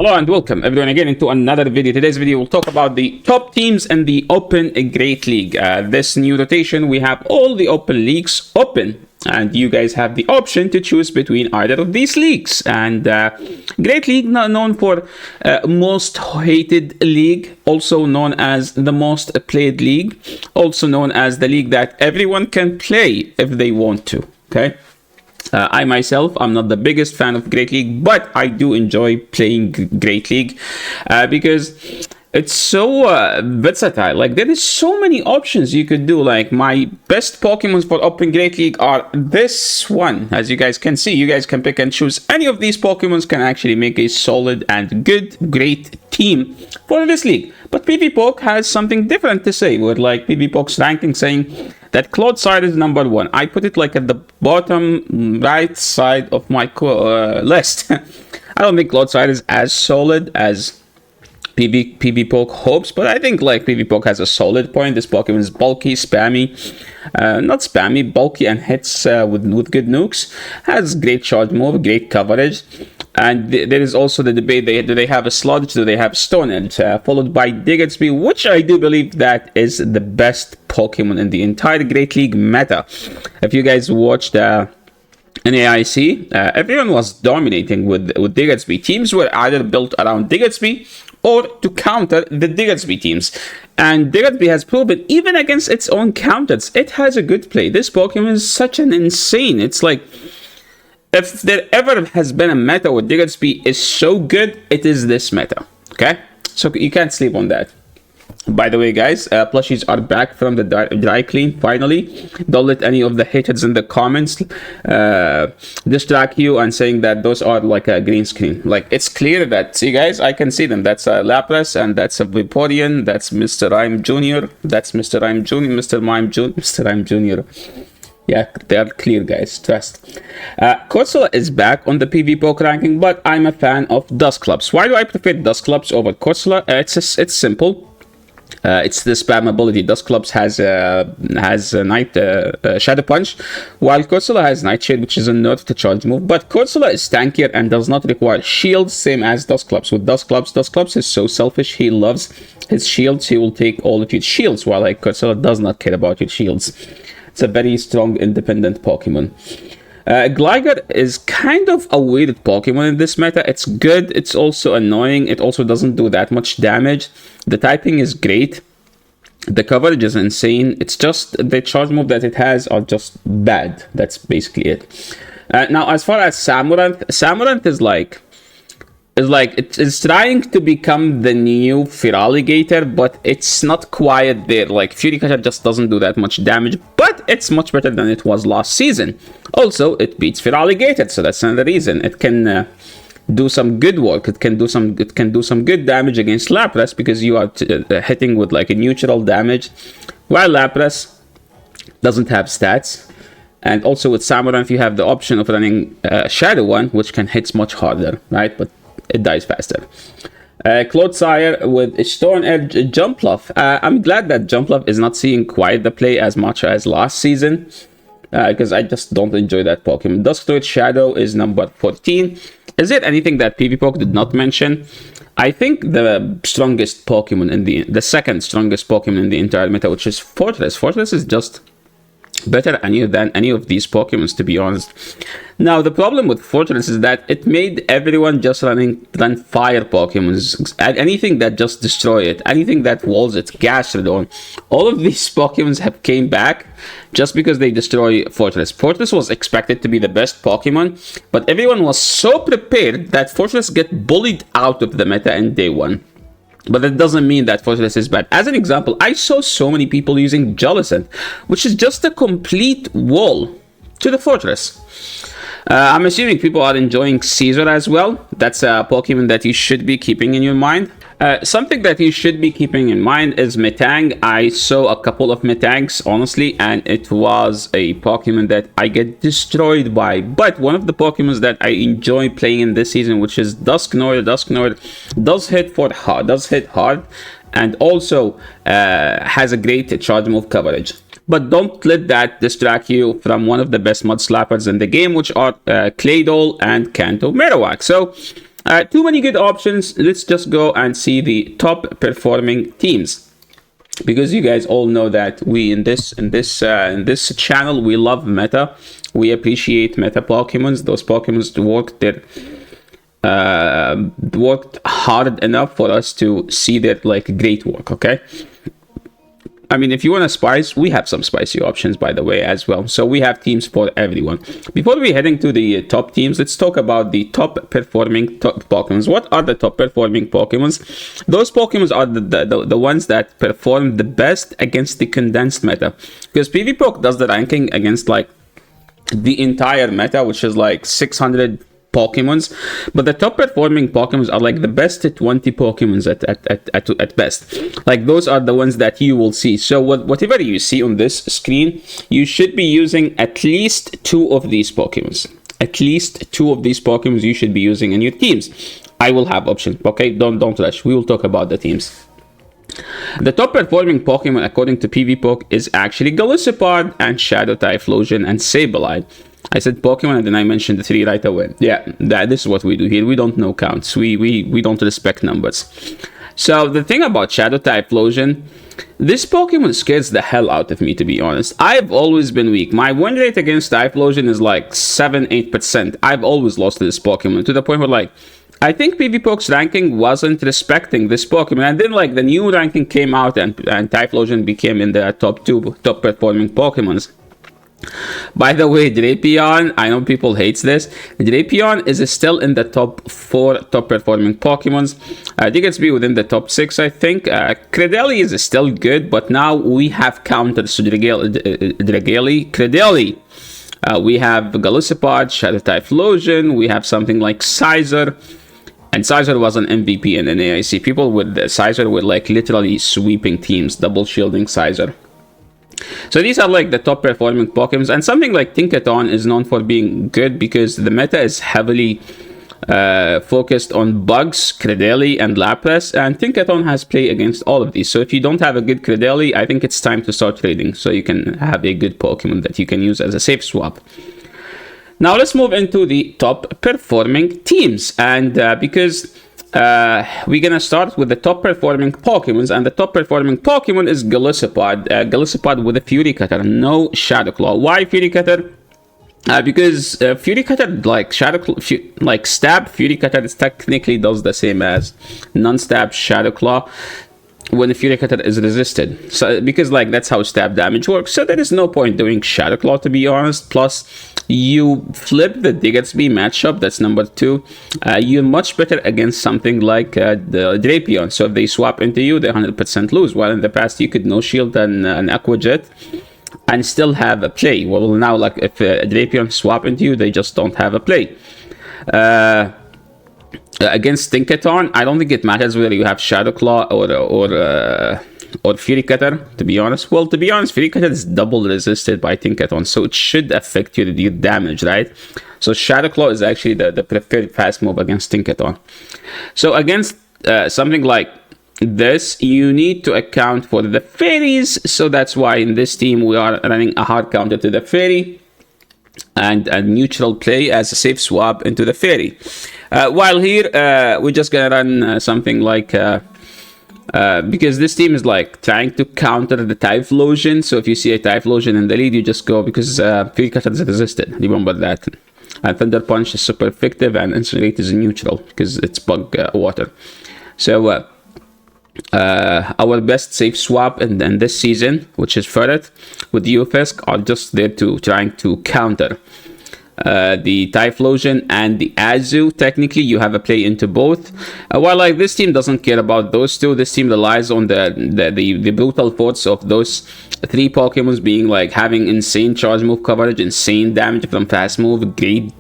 Hello and welcome everyone again into another video. Today's video we'll talk about the top teams in the Open Great League. This new rotation, we have all the Open Leagues open, and you guys have the option to choose between either of these leagues. And Great League, not known for most hated league, also known as the most played league, also known as the league that everyone can play if they want to. Okay. I myself, I'm not the biggest fan of Great League, but I do enjoy playing Great League because it's so versatile. Like, there is so many options you could do. Like, my best Pokemons for Open Great League are this one. As you guys can see, you guys can pick and choose. Any of these Pokemons can actually make a solid and great team for this league. But PvP has something different to say, with like PvP's ranking saying that Clodside is number 1. I put it like at the bottom right side of my list. I don't think Clodside is as solid as PvP hopes, but I think like PvP has a solid point. This Pokemon is bulky, spammy, not spammy, bulky, and hits with good nukes. Has great charge move, great coverage. And there is also the debate, do they have a Sludge, do they have Stone Edge, followed by Diggersby, which I do believe that is the best Pokemon in the entire Great League meta. If you guys watched NAIC, everyone was dominating with Diggersby. Teams were either built around Diggersby or to counter the Diggersby teams. And Diggersby has proven, even against its own counters, it has a good play. This Pokemon is such an insane, it's like, if there ever has been a meta where Diggersby is so good, it is this meta, okay? So you can't sleep on that. By the way, guys, plushies are back from the dry clean, finally. Don't let any of the haters in the comments distract you and saying that those are like a green screen. Like, it's clear that, see guys, I can see them. That's a Lapras, and that's a Vaporeon, that's Mr. Rhyme Jr., that's Mr. Rhyme Jr., Mr. Mime Jr., Mr. Rhyme Jr., yeah, they are clear, guys. Trust. Corsola is back on the PvP ranking, but I'm a fan of Dusclops. Why do I prefer Dusclops over Corsola? It's simple. It's the spam ability. Dusclops has a Night Shadow Punch, while Corsola has Nightshade, which is a nerf to charge move. But Corsola is tankier and does not require shields, same as Dusclops. With Dusclops is so selfish. He loves his shields. He will take all of your shields, while like Corsola does not care about your shields. It's a very strong, independent Pokemon. Gligar is kind of a weird Pokemon in this meta. It's good, it's also annoying, it also doesn't do that much damage. The typing is great. The coverage is insane. It's just the charge move that it has are just bad. That's basically it. Now, as far as Samurant is like... it's trying to become the new Feraligatr, but it's not quite there. Like, Fury-Cutter just doesn't do that much damage, but it's much better than it was last season. Also, it beats Feraligatr, so that's another reason. It can do some good work. It can do some good damage against Lapras, because you are hitting with like a neutral damage, while Lapras doesn't have stats. And also with Samurant, you have the option of running Shadow One, which can hit much harder, right? But it dies faster. Clodsire with Stone Edge Jumpluff. I'm glad that Jumpluff is not seeing quite the play as much as last season, because I just don't enjoy that Pokemon. Dusknoid Shadow is number 14. Is there anything that PvP did not mention? I think the strongest Pokemon the second strongest Pokemon in the entire meta, which is Fortress. Fortress is just better than any of these Pokemons, to be honest. Now, the problem with Fortress is that it made everyone just run fire Pokemons. Anything that just destroy it, anything that walls it, Gastrodon. All of these Pokemons have came back just because they destroy Fortress. Fortress was expected to be the best Pokemon, but everyone was so prepared that Fortress get bullied out of the meta in day 1. But that doesn't mean that Fortress is bad. As an example, I saw so many people using Jellicent, which is just a complete wall to the Fortress. I'm assuming people are enjoying Caesar as well. That's a Pokemon that you should be keeping in your mind. Something that you should be keeping in mind is Metang. I saw a couple of Metangs, honestly, and it was a Pokemon that I get destroyed by. But one of the Pokemons that I enjoy playing in this season, which is Dusknoid. Dusknoid does hit hard, and also has a great charge move coverage. But don't let that distract you from one of the best mud slappers in the game, which are Claydol and Kanto Marowak. So Too many good options. Let's just go and see the top performing teams, because you guys all know that we in this channel we love meta. We appreciate meta Pokemons. Those Pokemons worked hard enough for us to see that like great work. Okay, I mean, if you want a spice, we have some spicy options, by the way, as well. So we have teams for everyone. Before we heading to the top teams, let's talk about the top performing Pokemons. What are the top performing Pokemons? Those Pokemons are the ones that perform the best against the condensed meta. Because PvP does the ranking against like the entire meta, which is like 600 Pokemons, but the top performing Pokemons are like the best 20 Pokemons at best. Like those are the ones that you will see. So whatever you see on this screen, you should be using at least 2 of these Pokemons. At least 2 of these Pokemons you should be using in your teams. I will have options. Okay, don't rush. We will talk about the teams. The top performing Pokemon according to PvP is actually Golisopod and Shadow Typhlosion and Sableye. I said Pokemon and then I mentioned the 3 right away. Yeah, this is what we do here. We don't know counts. We don't respect numbers. So the thing about Shadow Typhlosion, this Pokemon scares the hell out of me, to be honest. I've always been weak. My win rate against Typhlosion is like 7-8%. I've always lost to this Pokemon, to the point where like I think PvPok's ranking wasn't respecting this Pokemon, and then like the new ranking came out and Typhlosion became in the top 2 top performing Pokemons. By the way, Drapion, I know people hates this. Drapion is still in the top 4 top performing Pokemons. Diggersby within the top 6, I think. Credeli is still good, but now we have counters to Drageli. Credeli. We have Golisopod, Shadow Typhlosion. We have something like Sizer. And Sizer was an MVP in an AIC. People with Sizer were like literally sweeping teams, double shielding Sizer. So these are like the top performing Pokemons, and something like Tinkaton is known for being good because the meta is heavily focused on bugs, Credeli, and Lapras, and Tinkaton has play against all of these. So if you don't have a good Credeli, I think it's time to start trading so you can have a good Pokemon that you can use as a safe swap. Now let's move into the top performing teams, and because we're gonna start with the top performing Pokemons, and the top performing Pokemon is Golisopod. Golisopod with a Fury Cutter, no Shadow Claw. Why Fury Cutter? Because Fury Cutter, like stab Fury Cutter, it technically does the same as non-stab Shadow Claw when the Fury Cutter is resisted. So because like that's how stab damage works. So there is no point doing Shadow Claw, to be honest. Plus, you flip the Diggersby matchup, that's number 2. You're much better against something like the Drapion. So if they swap into you, they 100% lose. While in the past, you could no shield an Aqua Jet and still have a play. Well, now, like if a Drapion swap into you, they just don't have a play. Against Tinkaton, I don't think it matters whether you have Shadow Claw or Fury Cutter, to be honest. Well, to be honest, Fury Cutter is double resisted by Tinkaton, so it should affect your damage, right? So Shadow Claw is actually the preferred fast move against Tinkaton. So against something like this, you need to account for the fairies, so that's why in this team we are running a hard counter to the fairy and a neutral play as a safe swap into the fairy. While here, we're just gonna run something like because this team is like trying to counter the Typhlosion. So if you see a Typhlosion in the lead, you just go because Fury Cutter is resisted. Remember that. And Thunder Punch is super effective, and Incinerate is neutral because it's bug water. So our best safe swap in this season, which is Ferret with Ufisk, are just there to trying to counter the Typhlosion and the Azu. Technically, you have a play into both. While like this team doesn't care about those two, this team relies on the brutal force of those 3 Pokemons being like having insane charge move coverage, insane damage from fast move, great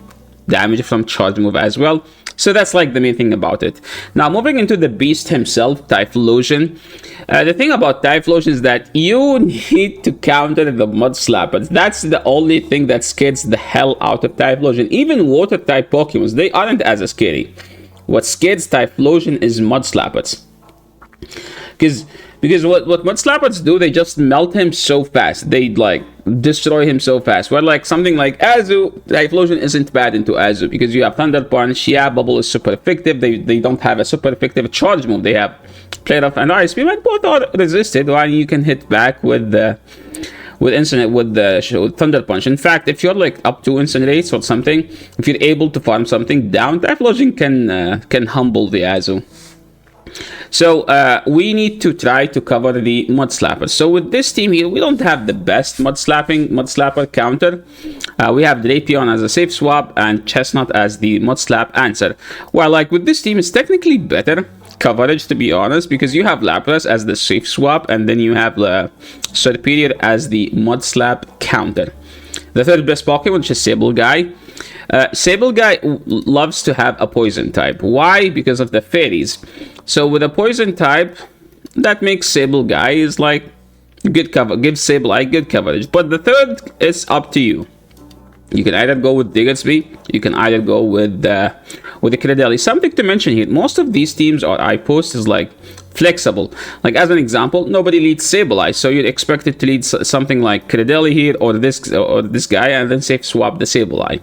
damage from charge move as well. So that's like the main thing about it. Now moving into the beast himself, Typhlosion. The thing about Typhlosion is that you need to counter the Mud Slappers. That's the only thing that scares the hell out of Typhlosion. Even water type Pokemons, they aren't as scary. What scares Typhlosion is Mud Slappers. Because Because what Mud Slappers do, they just melt him so fast. They like destroy him so fast. Where like something like Azu, Typhlosion isn't bad into Azu because you have Thunder Punch. Yeah, Bubble is super effective. They don't have a super effective charge move. They have Play Rough and Ice Beam, and both are resisted, while you can hit back with the Thunder Punch. In fact, if you're like up to Incinerates or something, if you're able to farm something down, Typhlosion can humble the Azu. So we need to try to cover the Mud Slapper. So with this team here, we don't have the best Mud Slapper counter. We have Drapion as a safe swap and Chestnut as the Mud Slap answer. While like with this team, it's technically better coverage, to be honest, because you have Lapras as the safe swap and then you have Serperior as the Mud Slap counter. The third best Pokemon, which is Sable Guy. Sable Guy loves to have a poison type. Why? Because of the fairies. So with a poison type, that makes Sable Guy is like good cover, gives Sable Eye good coverage. But the third is up to you. You can either go with Diggersby, you can either go with the Credelli. Something to mention here: most of these teams or iPost is like flexible. Like as an example, nobody leads Sableye, so you'd expect it to lead something like Credelli here or this guy, and then safe swap the Sableye.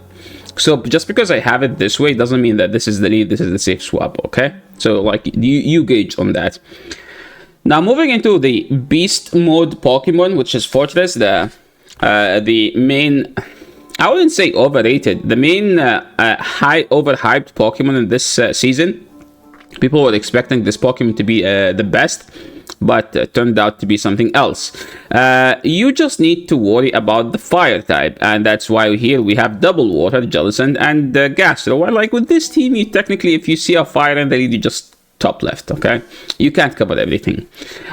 So just because I have it this way doesn't mean that this is the lead, this is the safe swap, okay? So like you gauge on that. Now moving into the beast mode Pokemon, which is Fortress, the main, I wouldn't say overrated, the main high overhyped Pokemon in this season. People were expecting this Pokemon to be the best, but turned out to be something else. You just need to worry about the fire type, and that's why here we have Double Water, Jellicent, and Gastro. Well, like with this team, you technically, if you see a fire in the lead, you just top left, okay? You can't cover everything.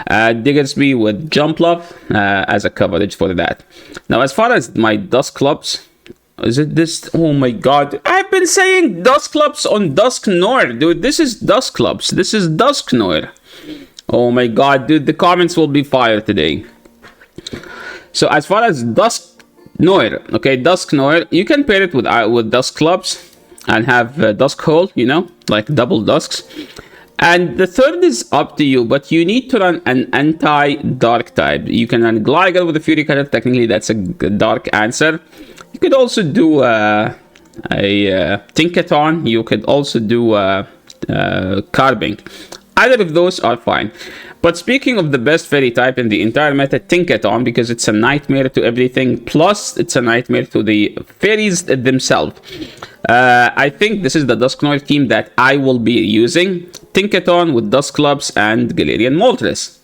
Diggersby with Jump Love as a coverage for that. Now, as far as my Dusclops, is it this? Oh my god. I've been saying Dusclops on Dusknoir, dude. This is Dusclops. This is Dusknoir. Oh my god, dude. The comments will be fire today. So as far as Dusknoir, okay, Dusknoir, you can pair it with Dusclops and have Duskhole, you know, like double Dusks. And the third is up to you, but you need to run an anti-dark type. You can run Gligar with a Fury Cutter. Technically, that's a dark answer. You could also do a Tinkaton. You could also do Carbink. Either of those are fine. But speaking of the best fairy type in the entire meta, Tinkaton, because it's a nightmare to everything, plus it's a nightmare to the fairies themselves. I think this is the Dusknoir team that I will be using. Tinkaton with Dusclops and Galarian Moltres.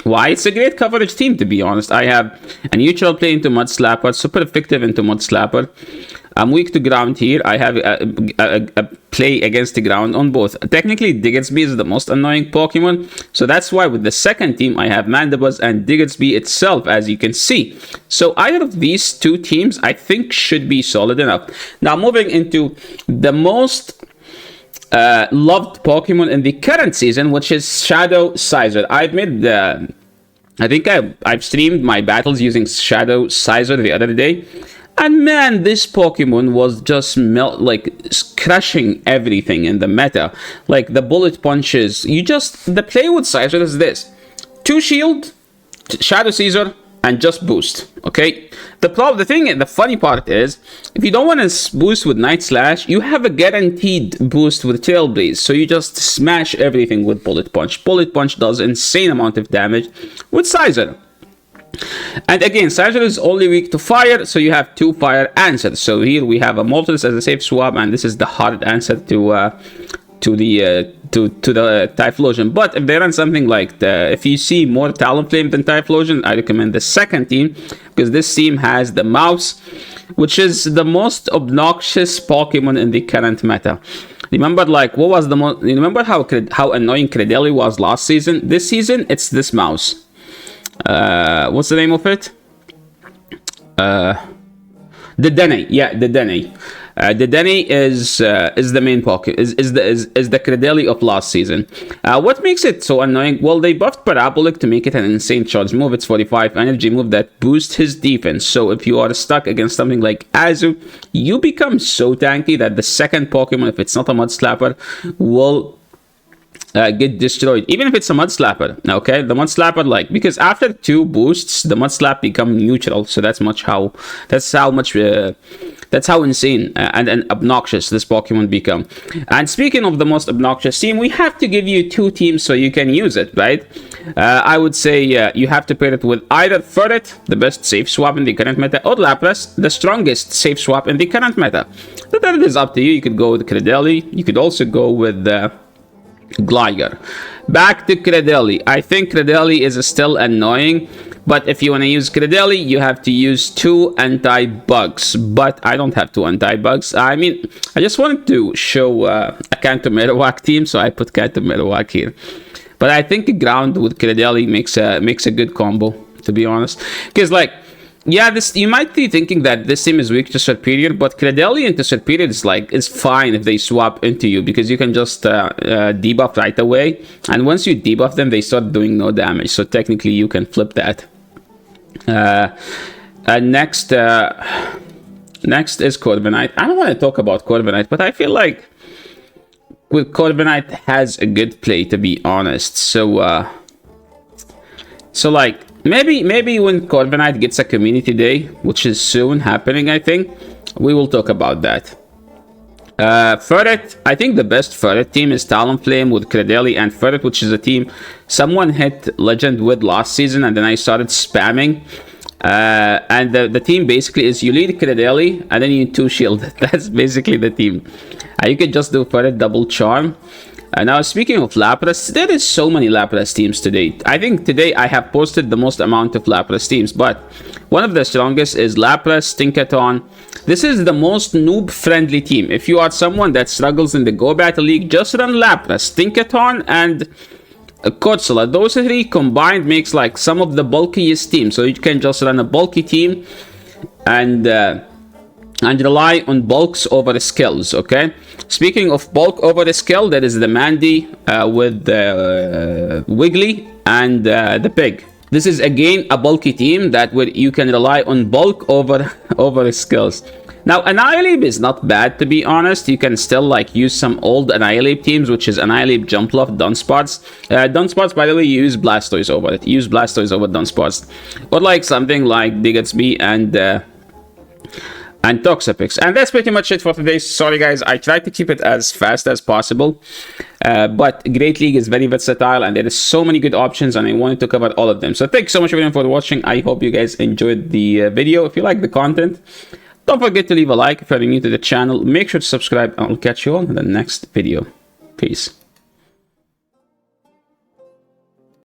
Why? It's a great coverage team, to be honest. I have a neutral play into Mud Slapper, super effective into Mud Slapper. I'm weak to ground here. I have a play against the ground on both. Technically, Diggersby is the most annoying Pokemon. So that's why with the second team, I have Mandibuzz and Diggersby itself, as you can see. So either of these two teams, I think, should be solid enough. Now, moving into the most loved Pokemon in the current season, which is Shadow Scizor. I've made I think I've streamed my battles using Shadow Scizor the other day, and man, this Pokemon was just crushing everything in the meta. Like the bullet punches. The play with Scizor is this: 2 shield, Shadow Scizor, and just boost. Okay. The funny part is, if you don't want to boost with Night Slash, you have a guaranteed boost with Trailblaze. So you just smash everything with Bullet Punch. Bullet Punch does insane amount of damage with Scizor. And again, Scizor is only weak to fire, so you have 2 fire answers. So here we have a Moltres as a safe swap, and this is the hard answer to the Typhlosion. But if they run something like if you see more Talonflame than Typhlosion, I recommend the second team, because this team has the Mouse, which is the most obnoxious Pokemon in the current meta. Remember, like, what was the most? Remember how annoying Credelli was last season? This season, it's this Mouse. What's the name of it? The Dene. Yeah, the Dene. The Dene is the main Pokemon, is the Credelli of last season. What makes it so annoying? Well, they buffed Parabolic to make it an insane charge move. It's 45 energy move that boosts his defense. So if you are stuck against something like Azu, you become so tanky that the second Pokemon, if it's not a Mud Slapper, will get destroyed, even if it's a mud slapper. Okay, the mud slapper, like, because after 2 boosts the mud slap become neutral, so that's how insane and obnoxious this Pokemon become. And speaking of the most obnoxious team, we have to give you 2 teams so you can use it, right? I would say you have to pair it with either Furret, the best safe swap in the current meta, or Lapras, the strongest safe swap in the current meta. So that is up to you. You could go with Cradily, you could also go with Gligar. Back to Cradily. I think Cradily is still annoying, but if you want to use Cradily, you have to use 2 anti-bugs. But I don't have 2 anti-bugs. I mean, I just wanted to show a Kanto Marowak team, so I put Kanto Marowak here. But I think Ground with Cradily makes a good combo, to be honest. Because, like, yeah, you might be thinking that this team is weak to Serperior, but Cradily into Serperior is fine if they swap into you, because you can just debuff right away, and once you debuff them, they start doing no damage. So technically, you can flip that. Next is Corviknight. I don't want to talk about Corviknight, but I feel like with Corviknight has a good play, to be honest. So like, maybe when Corviknight gets a community day, which is soon happening, I think, we will talk about that. Furret, I think the best Furret team is Talonflame with Cradily and Furret, which is a team someone hit Legend with last season, and then I started spamming. And the team basically is you lead Cradily, and then you 2-shield. That's basically the team. You could just do Furret double charm. Now, speaking of Lapras, there is so many Lapras teams today. I think today I have posted the most amount of Lapras teams, but one of the strongest is Lapras, Tinkaton. This is the most noob-friendly team. If you are someone that struggles in the Go Battle League, just run Lapras, Tinkaton, and Corsola. Those 3 combined makes like some of the bulkiest teams. So you can just run a bulky team and rely on bulks over skills, okay? Speaking of bulk over the skill, there is the Mandy with Wiggly and the Pig. This is again a bulky team that where you can rely on bulk over skills. Now, Annihilate is not bad, to be honest. You can still like use some old Annihilate teams, which is Annihilate, Jumpluff, Dunsparce. Dunsparce, by the way, you use Blastoise over it. You use Blastoise over Dunsparce. Or like something like Diggersby and Toxapex. And that's pretty much it for today. Sorry guys, I tried to keep it as fast as possible, but Great League is very versatile and there is so many good options, and I wanted to cover all of them. So thanks so much everyone for watching. I hope you guys enjoyed the video. If you like the content, don't forget to leave a like. If you're new to the channel, make sure to subscribe, and I'll catch you all in the next video. Peace.